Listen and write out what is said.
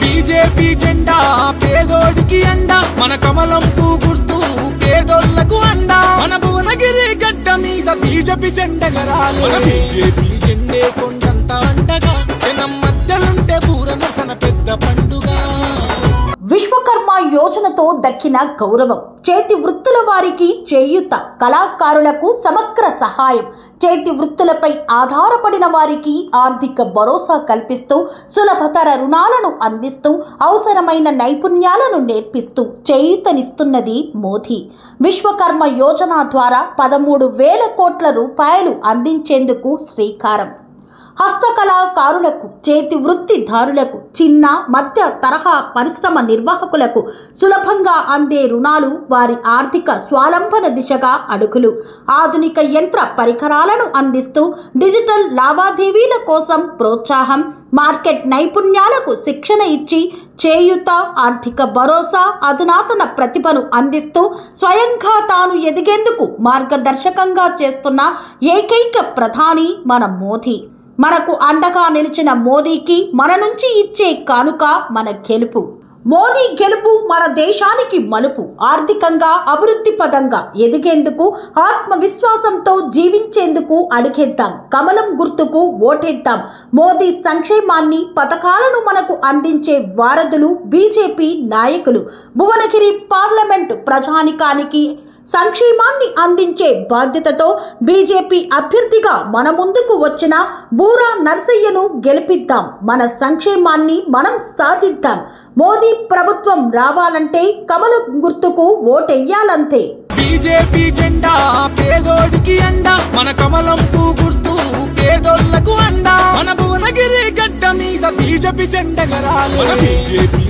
BJP జెండా పేదోడికి అండ మన కమలం పూ గుర్తు పేదోళ్లకు అండ మన భువనగిరి గడ్డ మీద బీజేపీ జెండగరాలి బీజేపీ జెండే కొండంత అండగా జనం మధ్యలుంటే బూర నసన పెద్ద పండుగ విశ్వకర్మ యోజనతో దక్కిన గౌరవం చేతి వృత్తుల వారికి చేయూత కళాకారులకు సమగ్ర సహాయం చేతి వృత్తులపై ఆధారపడిన వారికి ఆర్థిక భరోసా కల్పిస్తూ సులభతర రుణాలను అందిస్తూ అవసరమైన నైపుణ్యాలను నేర్పిస్తూ చేయూతనిస్తున్నది మోదీ విశ్వకర్మ యోజన ద్వారా 13,000 కోట్ల రూపాయలు అందించేందుకు శ్రీకారం హస్తకళాకారులకు చేతి వృత్తిదారులకు చిన్న మధ్య తరహా పరిశ్రమ నిర్వాహకులకు సులభంగా అందే రుణాలు వారి ఆర్థిక స్వాలంబన దిశగా అడుగులు ఆధునిక యంత్ర పరికరాలను అందిస్తూ డిజిటల్ లావాదేవీల కోసం ప్రోత్సాహం మార్కెట్ నైపుణ్యాలకు శిక్షణ ఇచ్చి చేయూత ఆర్థిక భరోసా అధునాతన ప్రతిభను అందిస్తూ స్వయంగా తాను ఎదిగేందుకు మార్గదర్శకంగా చేస్తున్న ఏకైక ప్రధాని మన మోదీ మనకు అండగా నిలిచిన మోదీకి మన నుంచి ఇచ్చే కానుక మన గెలుపు మోదీ గెలుపు మన దేశానికి మలుపు ఆర్థికంగా అభివృద్ధి పదంగా ఎదిగేందుకు ఆత్మవిశ్వాసంతో జీవించేందుకు అడిగేద్దాం కమలం గుర్తుకు ఓటేద్దాం మోదీ సంక్షేమాన్ని పథకాలను మనకు అందించే వారధులు బీజేపీ నాయకులు భువనగిరి పార్లమెంటు ప్రజానికానికి సంక్షేమాన్ని అందించే బాధ్యతతో బీజేపీ అభ్యర్థిగా మన ముందుకు వచ్చిన బూరా నర్సయ్యను గెలిపిద్దాం మన సంక్షేమాన్ని మనం సాధిద్దాం మోదీ ప్రభుత్వం రావాలంటే కమలం గుర్తుకు ఓటెయ్యాలంతే బీజేపీ జెండా పేదోడికి అండ మన కమలం పూ గుర్తు పేదోళ్లకు అండ మన భువనగిరి గడ్డ మీద బీజేపీ జెండగరాలి బీజేపీ